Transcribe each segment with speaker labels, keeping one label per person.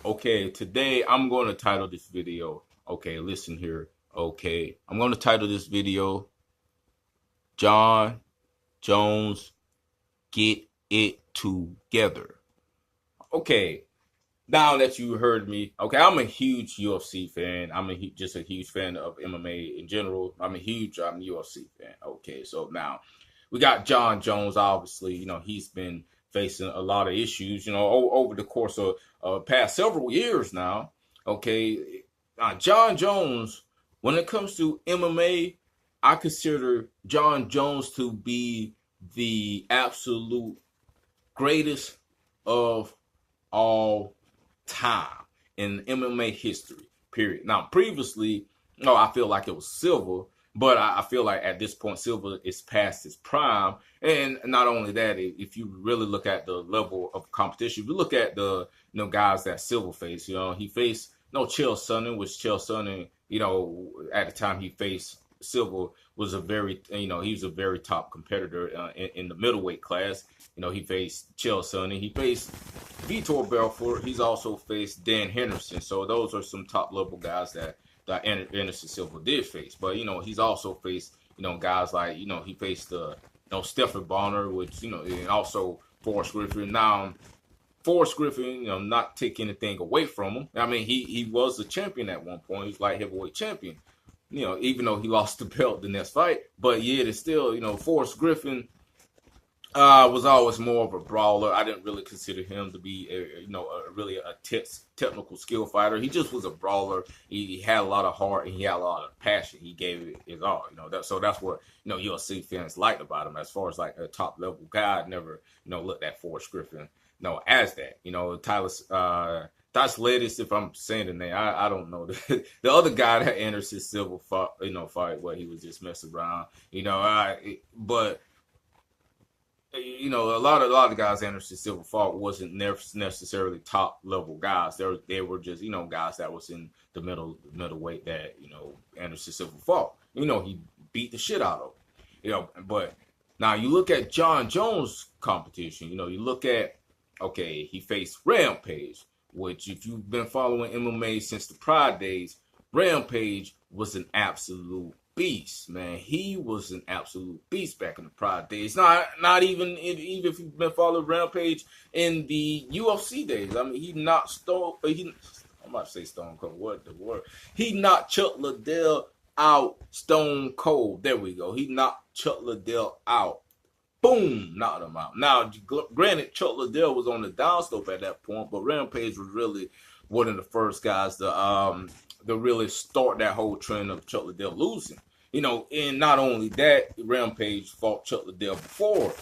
Speaker 1: Okay, today I'm going to title this video. Okay, listen here. Okay, I'm going to title this video Jon Jones Get It Together. Okay, now that you heard me, okay, I'm a huge UFC fan. Just a huge fan of MMA in general. I'm a huge UFC fan. Okay, so now we got Jon Jones. Obviously, he's been facing a lot of issues. Over the course of past several years now. Okay, Jon Jones. When it comes to MMA, I consider Jon Jones to be the absolute greatest of all time in MMA history, period. Now, previously, no, I feel like it was Silva, but I feel like at this point, Silva is past his prime. And not only that, if you really look at the level of competition, if you look at the guys that Silva faced, he faced Chael Sonnen, which Chael Sonnen, at the time he faced Silva was he was a very top competitor in the middleweight class. He faced Chael Sonnen, he faced Vitor Belfort. He's also faced Dan Henderson. So those are some top level guys that Anderson Silva did face. But he's also faced guys like he faced Stephen Bonner, which and also Forrest Griffin. Now Forrest Griffin, not take anything away from him. I mean, he was a champion at one point. He's light heavyweight champion. Even though he lost the belt the next fight, but yet it's still Forrest Griffin was always more of a brawler. I didn't really consider him to be really a technical skill fighter. He just was a brawler. He had a lot of heart and he had a lot of passion. He gave it his all. So that's what UFC fans liked about him. As far as like a top level guy, I never looked at Forrest Griffin as that. That's latest, if I'm saying the name. I don't know. The other guy that Anderson Silva fought, where he was just messing around. But a lot of guys Anderson Silva fought wasn't necessarily top level guys. They were just guys that was in the middleweight that Anderson Silva fought. He beat the shit out of. But now you look at Jon Jones' competition. You look at he faced Rampage, which if you've been following MMA since the Pride days, Rampage was an absolute beast, man. He was an absolute beast back in the Pride days. Not even if you've been following Rampage in the UFC days. I mean, I'm about to say Stone Cold. What the word? He knocked Chuck Liddell out Stone Cold. There we go. He knocked Chuck Liddell out. Boom, knocked him out. Now, granted, Chuck Liddell was on the downslope at that point, but Rampage was really one of the first guys to really start that whole trend of Chuck Liddell losing. And not only that, Rampage fought Chuck Liddell before,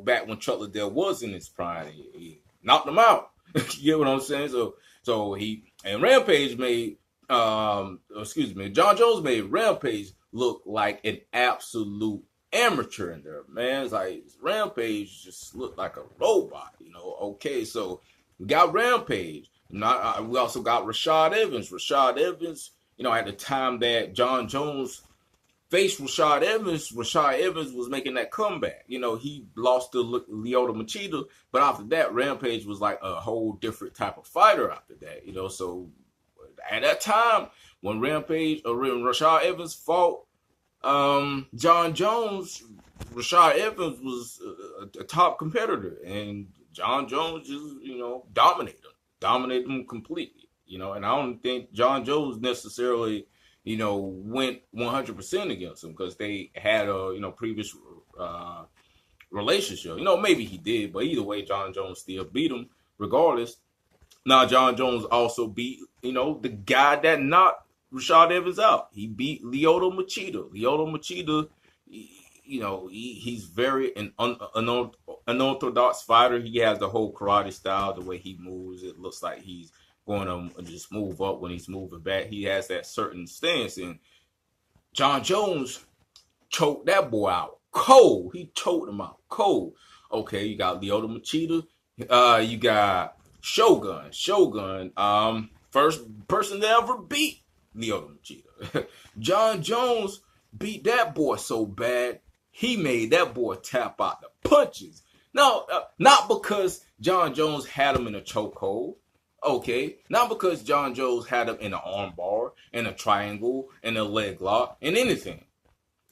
Speaker 1: back when Chuck Liddell was in his prime. He knocked him out. You get what I'm saying? And Rampage made, Jon Jones made Rampage look like an absolute amateur in there, man. It's like Rampage just looked like a robot, so we got Rampage. We also got Rashad Evans. Rashad Evans, at the time that Jon Jones faced Rashad Evans was making that comeback. He lost to Lyoto Machida, but after that, Rampage was like a whole different type of fighter after that, So at that time, when Rashad Evans fought Jon Jones, Rashad Evans was a top competitor, and Jon Jones just, dominated him completely, and I don't think Jon Jones necessarily, went 100% against him because they had a, previous relationship. Maybe he did, but either way, Jon Jones still beat him regardless. Now, Jon Jones also beat, the guy that knocked Rashad Evans out. He beat Lyoto Machida. Lyoto Machida, he's very an unorthodox fighter. He has the whole karate style, the way he moves. It looks like he's going to just move up when he's moving back. He has that certain stance. And Jon Jones choked that boy out cold. He choked him out cold. Okay, you got Lyoto Machida. You got Shogun. First person to ever beat Lyoto Machida. Jon Jones beat that boy so bad, he made that boy tap out the punches. No, not because Jon Jones had him in a chokehold. Okay, not because Jon Jones had him in an arm bar, in a triangle, in a leg lock, in anything.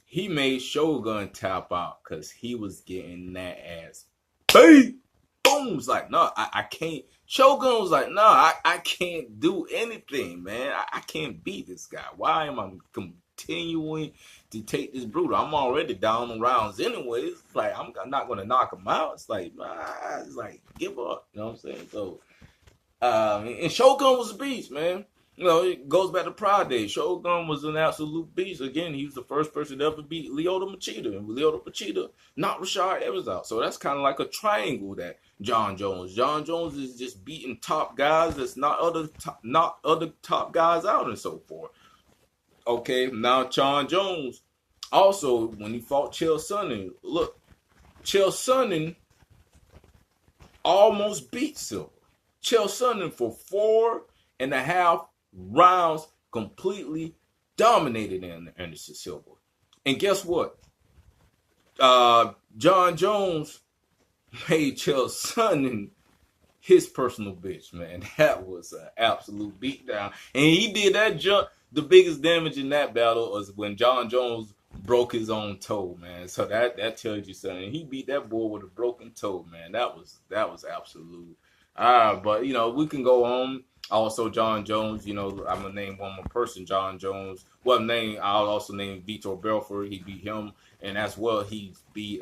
Speaker 1: He made Shogun tap out because he was getting that ass beat. Boom. Was like, no, I can't. Shogun was like, no, I can't do anything, man. I can't beat this guy. Why am I continuing to take this brutal? I'm already down on rounds anyways. It's like, I'm not going to knock him out. It's like, give up. You know what I'm saying? So, and Shogun was a beast, man. You know, it goes back to Pride Day. Shogun was an absolute beast. Again, he was the first person to ever beat Lyoto Machida. And Lyoto Machida knocked Rashad Evans out. So that's kind of like a triangle that Jon Jones. Jon Jones is just beating top guys that's not other top guys out and so forth. Okay, now Jon Jones, also, when he fought Chael Sonnen, look, Chael Sonnen almost beat Silva. Chael Sonnen for 4.5 rounds completely dominated Anderson Silva. And guess what? Jon Jones made Chael Sonnen his personal bitch, man. That was an absolute beatdown. And he did that jump. The biggest damage in that battle was when Jon Jones broke his own toe, man. So that tells you something. He beat that boy with a broken toe, man. That was absolute. But you know, we can go on. Also, Jon Jones. You know, I'm gonna name one more person. Jon Jones. I'll also name Vitor Belfort. He beat him, and as well he beat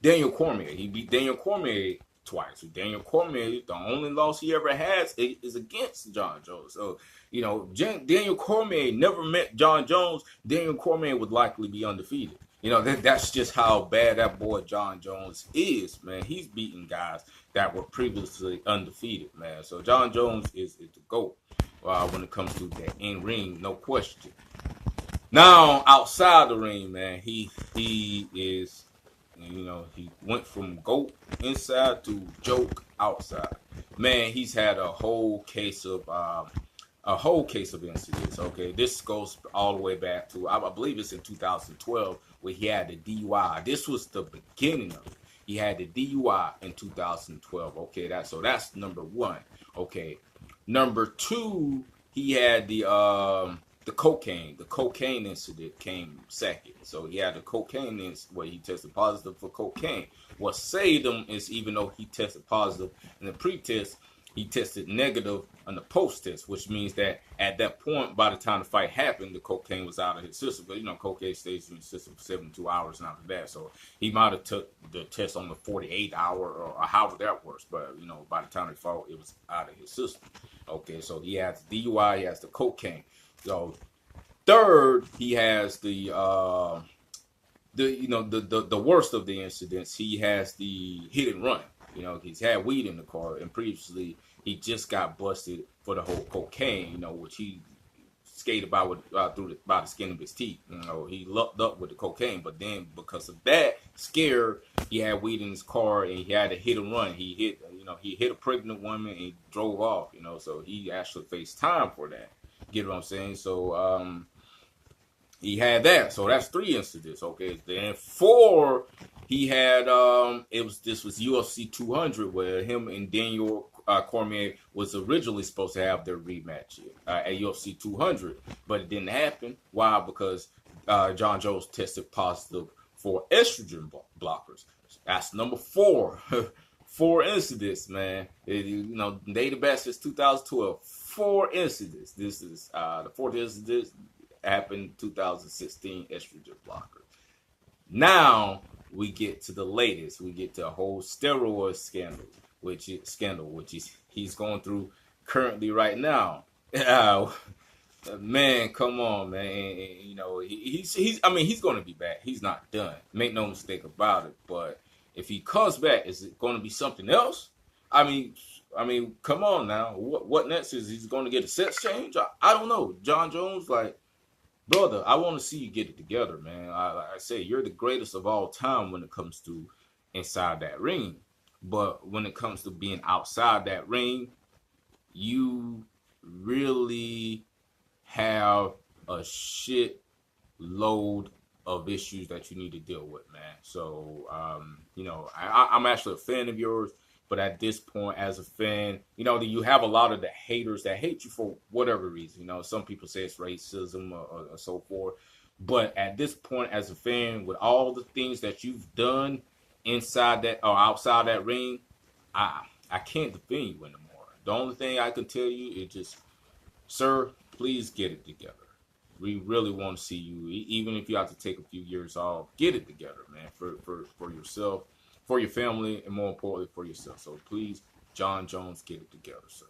Speaker 1: Daniel Cormier. He beat Daniel Cormier twice. Daniel Cormier, the only loss he ever has is against Jon Jones. So, you know, Daniel Cormier never met Jon Jones. Daniel Cormier would likely be undefeated. You know, that's just how bad that boy Jon Jones is, man. He's beating guys that were previously undefeated, man. So Jon Jones is the GOAT when it comes to that in-ring, no question. Now, outside the ring, man, he is... You know, he went from GOAT inside to joke outside. Man, he's had a whole case of incidents. Okay, this goes all the way back to I believe it's in 2012 where he had the DUI. This was the beginning of it. He had the DUI in 2012. Okay, that's number one. Okay, number two, he had the cocaine. The cocaine incident came second. So he had the cocaine incident where he tested positive for cocaine. What saved him is even though he tested positive in the pre-test, he tested negative on the post-test, which means that at that point, by the time the fight happened, the cocaine was out of his system. But, you know, cocaine stays in the system for 72 hours and after that. So he might have took the test on the 48-hour or however that works. But, you know, by the time he fought, it was out of his system. Okay, so he has the DUI, he has the cocaine. So third, he has the worst of the incidents. He has the hit and run. You know, he's had weed in the car, and previously he just got busted for the whole cocaine. You know, which he skated by by the skin of his teeth. You know, he lucked up with the cocaine, but then because of that scare, he had weed in his car, and he had a hit and run. He hit a pregnant woman and he drove off. You know, so he actually faced time for that. Get what I'm saying? So he had that. So that's 3 incidents. Okay, then 4. He had this was UFC 200 where him and Daniel Cormier was originally supposed to have their rematch at UFC 200, but it didn't happen. Why? Because Jon Jones tested positive for estrogen blockers. That's number 4. 4 incidents, man. You know, dated back since 2012. 4 incidents. This is the 4th incident happened in 2016. Estrogen blocker. Now we get to the latest. We get to a whole steroid scandal, which he's going through currently right now. Man, come on, man. And, you know, he's going to be back. He's not done. Make no mistake about it. But if he comes back, is it going to be something else? I mean, come on now. What next? Is he's going to get a sex change? I don't know. Jon Jones, like, brother, I want to see you get it together, man. Like I say, you're the greatest of all time when it comes to inside that ring. But when it comes to being outside that ring, you really have a shit load of issues that you need to deal with, man. So, you know, I'm actually a fan of yours, but at this point, as a fan, you know, you have a lot of the haters that hate you for whatever reason. You know, some people say it's racism or so forth. But at this point, as a fan, with all the things that you've done inside that or outside that ring, I can't defend you anymore. The only thing I can tell you is just, sir, please get it together. We really want to see you, even if you have to take a few years off. Get it together, man, for yourself, for your family, and more importantly, for yourself. So please, Jon Jones, get it together, sir.